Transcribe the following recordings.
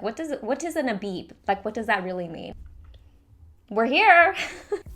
What is an Abib? Like, what does that really mean? We're here!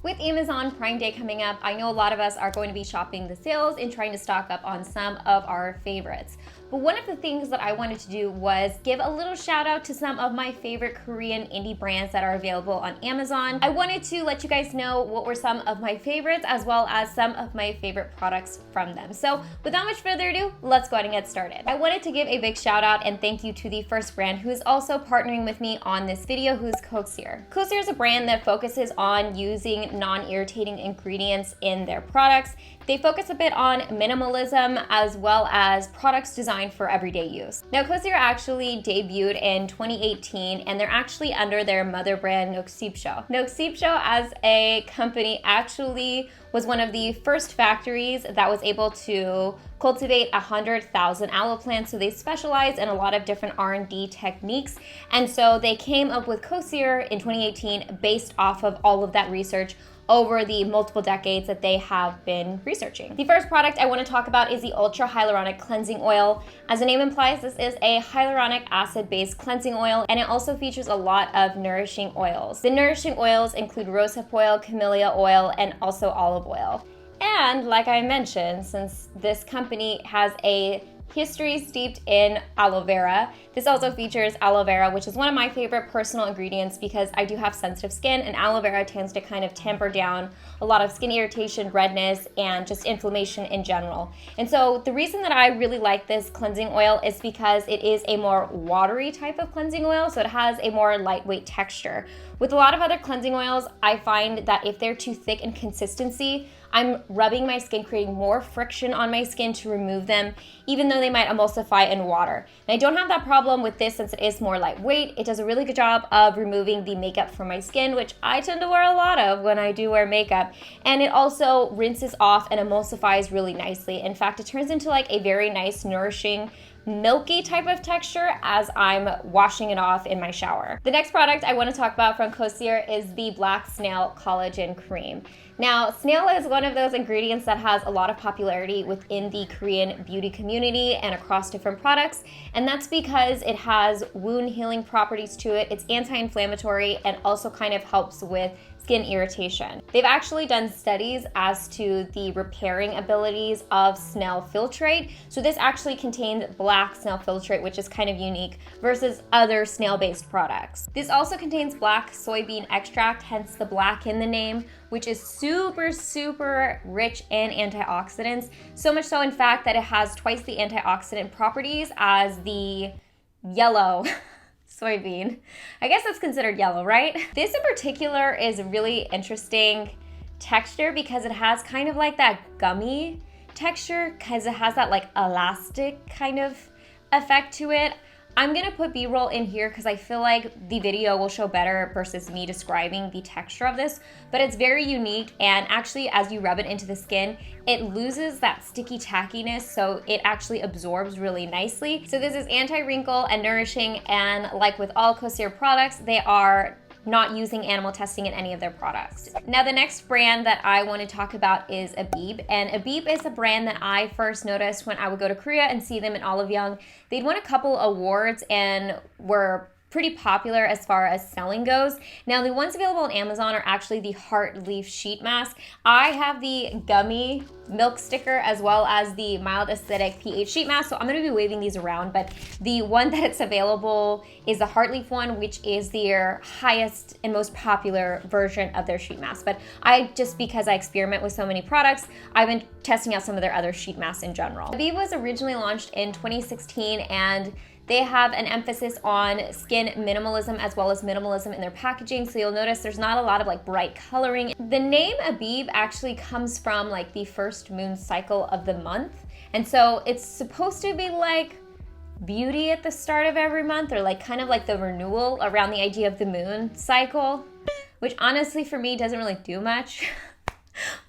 With Amazon Prime Day coming up, I know a lot of us are going to be shopping the sales and trying to stock up on some of our favorites. But one of the things that I wanted to do was give a little shout out to some of my favorite Korean indie brands that are available on Amazon. I wanted to let you guys know what were some of my favorites as well as some of my favorite products from them. So without much further ado, let's go ahead and get started. I wanted to give a big shout out and thank you to the first brand who is also partnering with me on this video, who's Coxir. Cozier is a brand that focuses on using non-irritating ingredients in their products. They focus a bit on minimalism as well as products designed for everyday use. Now, Cozier actually debuted in 2018 and they're actually under their mother brand xoxo. xoxo as a company actually was one of the first factories that was able to cultivate 100,000 aloe plants. So they specialize in a lot of different R&D techniques. And so they came up with Cozier in 2018 based off of all of that research over the multiple decades that they have been researching. The first product I want to talk about is the UltraHyaluronic Cleansing Oil. As the name implies, this is a hyaluronic acid-based cleansing oil, and it also features a lot of nourishing oils. The nourishing oils include rosehip oil, camellia oil, and also olive oil. And like I mentioned, since this company has a history steeped in aloe vera, this also features aloe vera, which is one of my favorite personal ingredients because I do have sensitive skin, and aloe vera tends to kind of tamper down a lot of skin irritation, redness, and just inflammation in general. And so the reason that I really like this cleansing oil is because it is a more watery type of cleansing oil, so it has a more lightweight texture. With a lot of other cleansing oils, I find that if they're too thick in consistency, I'm rubbing my skin, creating more friction on my skin to remove them, even though they might emulsify in water. And I don't have that problem with this since it is more lightweight. It does a really good job of removing the makeup from my skin, which I tend to wear a lot of when I do wear makeup. And it also rinses off and emulsifies really nicely. In fact, it turns into like a very nice, nourishing, milky type of texture as I'm washing it off in my shower. The next product I want to talk about from Cozier is the BlackSnailCollagen cream. Now, snail is one of those ingredients that has a lot of popularity within the Korean beauty community and across different products, and that's because it has wound healing properties to it. It's anti-inflammatory and also kind of helps with skin irritation. They've actually done studies as to the repairing abilities of snail filtrate. So this actually contains black snail filtrate, which is kind of unique versus other snail-based products. This also contains black soybean extract, hence the black in the name, which is super rich in antioxidants. So much so, in fact, that it has twice the antioxidant properties as the yellow soybean. I guess it's considered yellow, right? This in particular is a really interesting texture because it has kind of like that gummy texture because it has that like elastic kind of effect to it. I'm gonna put B-roll in here because I feel like the video will show better versus me describing the texture of this, but it's very unique, and actually as you rub it into the skin, it loses that sticky tackiness, so it actually absorbs really nicely. So this is anti-wrinkle and nourishing, and like with all Cozier products, they are not using animal testing in any of their products. Now, the next brand that I want to talk about is Abib, and Abib is a brand that I first noticed when I would go to Korea and see them in Olive Young. They'd won a couple awards and were pretty popular as far as selling goes. Now, the ones available on Amazon are actually the Heartleaf sheet mask. I have the gummy milk sticker as well as the mild acidic pH sheet mask, so I'm going to be waving these around, but the one that it's available is the Heartleaf one, which is their highest and most popular version of their sheet mask. But because I experiment with so many products, I've been testing out some of their other sheet masks in general. Abib was originally launched in 2016, and they have an emphasis on skin minimalism as well as minimalism in their packaging. So you'll notice there's not a lot of like bright coloring. The name Abib actually comes from like the first moon cycle of the month. And so it's supposed to be like beauty at the start of every month, or like kind of like the renewal around the idea of the moon cycle, which honestly for me doesn't really do much.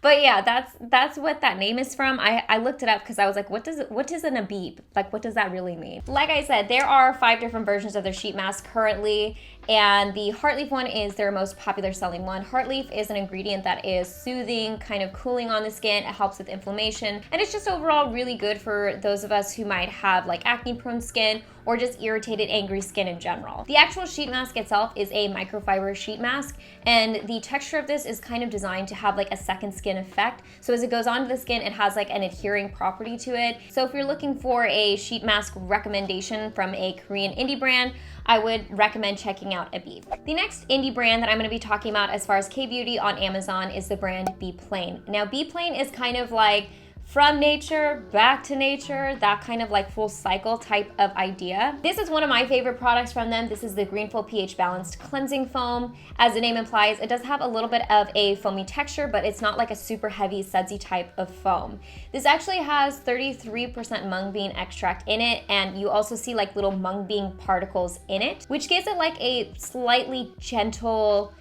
But yeah, that's what that name is from. I looked it up because I was like, what is an Abib? Like, what does that really mean? Like I said, there are 5 different versions of their sheet mask currently, and the Heartleaf one is their most popular selling one. Heartleaf is an ingredient that is soothing, kind of cooling on the skin. It helps with inflammation, and it's just overall really good for those of us who might have like acne prone skin or just irritated, angry skin in general. The actual sheet mask itself is a microfiber sheet mask, and the texture of this is kind of designed to have like a second skin effect. So as it goes onto the skin, it has like an adhering property to it. So if you're looking for a sheet mask recommendation from a Korean indie brand, I would recommend checking out Abib. The next indie brand that I'm going to be talking about as far as K-beauty on Amazon is the brand BePlain. Now BePlain is kind of like from nature, back to nature, that kind of like full cycle type of idea. This is one of my favorite products from them. This is the Greenful pH Balanced Cleansing Foam. As the name implies, it does have a little bit of a foamy texture, but it's not like a super heavy, sudsy type of foam. This actually has 33% mung bean extract in it, and you also see like little mung bean particles in it, which gives it like a slightly gentle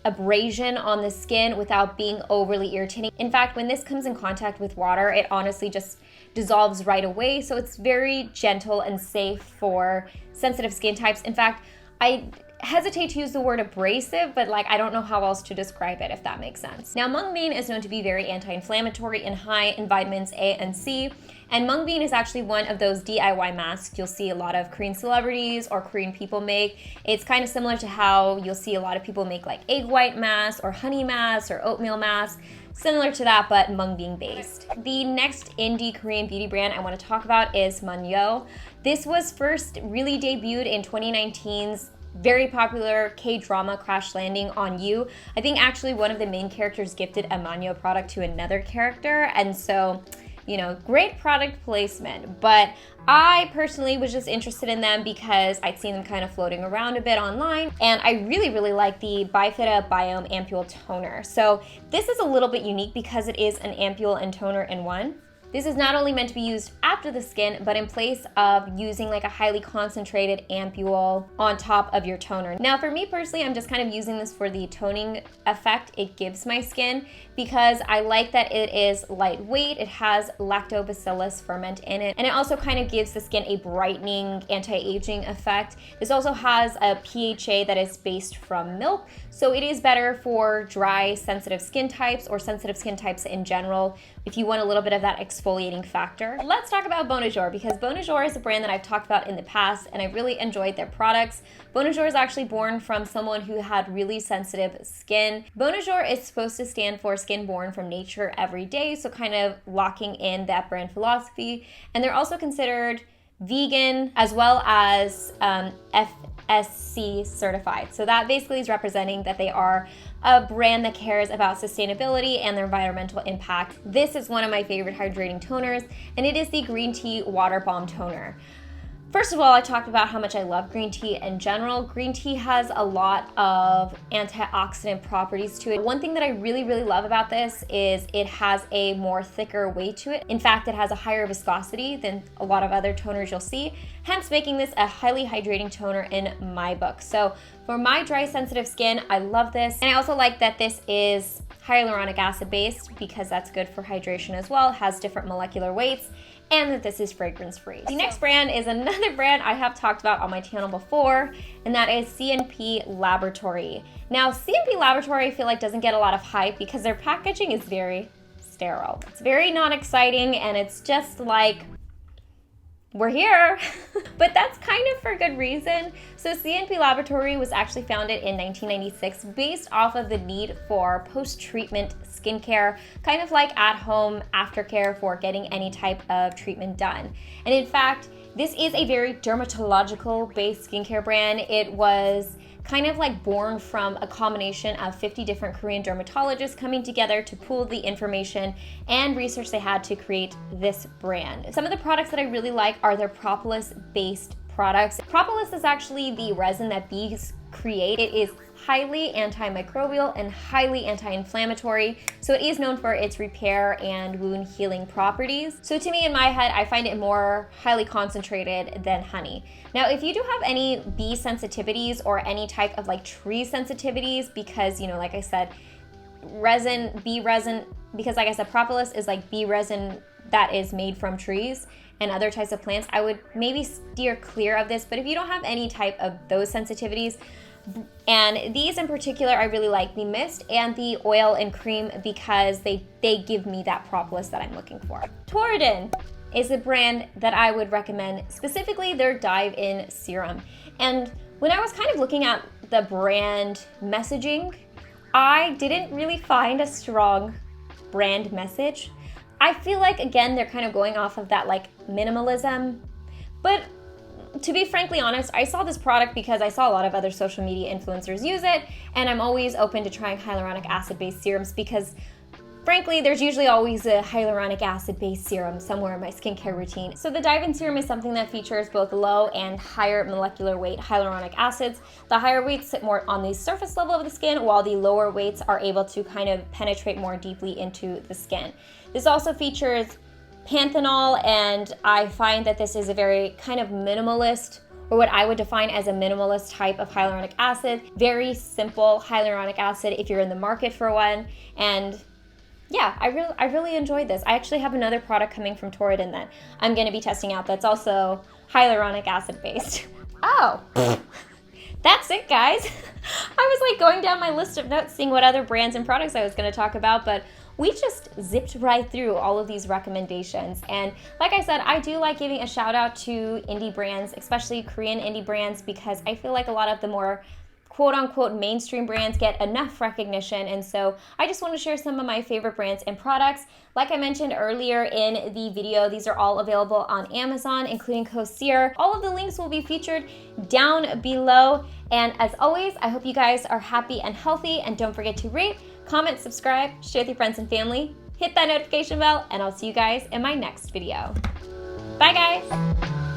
abrasion on the skin without being overly irritating. In fact, when this comes in contact with water, it honestly just dissolves right away. So it's very gentle and safe for sensitive skin types. In fact, I hesitate to use the word abrasive, but like I don't know how else to describe it, if that makes sense. Now, mung bean is known to be very anti-inflammatory and high in vitamins A and C. And mung bean is actually one of those DIY masks you'll see a lot of Korean celebrities or Korean people make. It's kind of similar to how you'll see a lot of people make like egg white masks or honey masks or oatmeal masks. Similar to that, but mung bean based. The next indie Korean beauty brand I want to talk about is Manyo. This was first really debuted in 2019's very popular K-drama Crash Landing on You. I think actually one of the main characters gifted a Manyo product to another character, and so you know, great product placement, but I personally was just interested in them because I'd seen them kind of floating around a bit online, and I really like the Bifida Biome Ampule toner. So this is a little bit unique because it is an ampule and toner in one. This is not only meant to be used after the skin, but in place of using like a highly concentrated ampule on top of your toner. Now for me personally, I'm just kind of using this for the toning effect it gives my skin because I like that it is lightweight, it has lactobacillus ferment in it, and it also kind of gives the skin a brightening, anti-aging effect. This also has a PHA that is based from milk, so it is better for dry, sensitive skin types or sensitive skin types in general if you want a little bit of that exfoliating factor. Let's talk about Bona Jora, because Bona Jora is a brand that I've talked about in the past and I really enjoyed their products. Bona Jora is actually born from someone who had really sensitive skin. Bona Jora is supposed to stand for skin born from nature every day, so kind of locking in that brand philosophy. And they're also considered vegan as well as FSC certified. So that basically is representing that they are a brand that cares about sustainability and their environmental impact. This is one of my favorite hydrating toners, and it is the Green Tea Water Bomb Toner. First of all, I talked about how much I love green tea in general. Green tea has a lot of antioxidant properties to it. One thing that I really love about this is it has a more thicker weight to it. In fact, it has a higher viscosity than a lot of other toners you'll see, hence making this a highly hydrating toner in my book. So for my dry, sensitive skin, I love this. And I also like that this is hyaluronic acid based because that's good for hydration as well, has different molecular weights, and that this is fragrance free. The next brand is another brand I have talked about on my channel before, and that is CNP Laboratory. Now, CNP Laboratory I feel like doesn't get a lot of hype because their packaging is very sterile. It's very not exciting, and it's just like, we're here. But that's kind of for good reason. So CNP Laboratory was actually founded in 1996 based off of the need for post-treatment skincare, kind of like at-home aftercare for getting any type of treatment done. And in fact, this is a very dermatological-based skincare brand. It was kind of like born from a combination of 50 different Korean dermatologists coming together to pool the information and research they had to create this brand. Some of the products that I really like are their propolis-based products. Propolis is actually the resin that bees create. It is highly antimicrobial and highly anti-inflammatory, so it is known for its repair and wound healing properties. So to me, in my head, I find it more highly concentrated than honey. Now, if you do have any bee sensitivities or any type of like tree sensitivities, because you know, like I said, bee resin, because like I said, propolis is like bee resin that is made from trees and other types of plants, I would maybe steer clear of this. But if you don't have any type of those sensitivities, and these in particular, I really like the mist and the oil and cream because they give me that propolis that I'm looking for. Torridon. is a brand that I would recommend, specifically their Dive-In Serum. And when I was kind of looking at the brand messaging, I didn't really find a strong brand message. I feel like, again, they're kind of going off of that like minimalism, but to be frankly honest, I saw this product because I saw a lot of other social media influencers use it, and I'm always open to trying hyaluronic acid-based serums because frankly, there's usually always a hyaluronic acid-based serum somewhere in my skincare routine. So the Dive-In Serum is something that features both low and higher molecular weight hyaluronic acids. The higher weights sit more on the surface level of the skin, while the lower weights are able to kind of penetrate more deeply into the skin. This also features panthenol, and I find that this is a very kind of minimalist, or what I would define as a minimalist type of hyaluronic acid. Very simple hyaluronic acid if you're in the market for one. And yeah, I really enjoyed this. I actually have another product coming from Toridon that I'm going to be testing out that's also hyaluronic acid based. Oh, that's it, guys. I was like going down my list of notes, seeing what other brands and products I was going to talk about, but we just zipped right through all of these recommendations. And like I said, I do like giving a shout out to indie brands, especially Korean indie brands, because I feel like a lot of the more quote-unquote mainstream brands get enough recognition, and so I just want to share some of my favorite brands and products. Like I mentioned earlier in the video, these are all available on Amazon, including Cozier. All of the links will be featured down below, and as always, I hope you guys are happy and healthy, and don't forget to rate, comment, subscribe, share with your friends and family, hit that notification bell, and I'll see you guys in my next video. Bye, guys!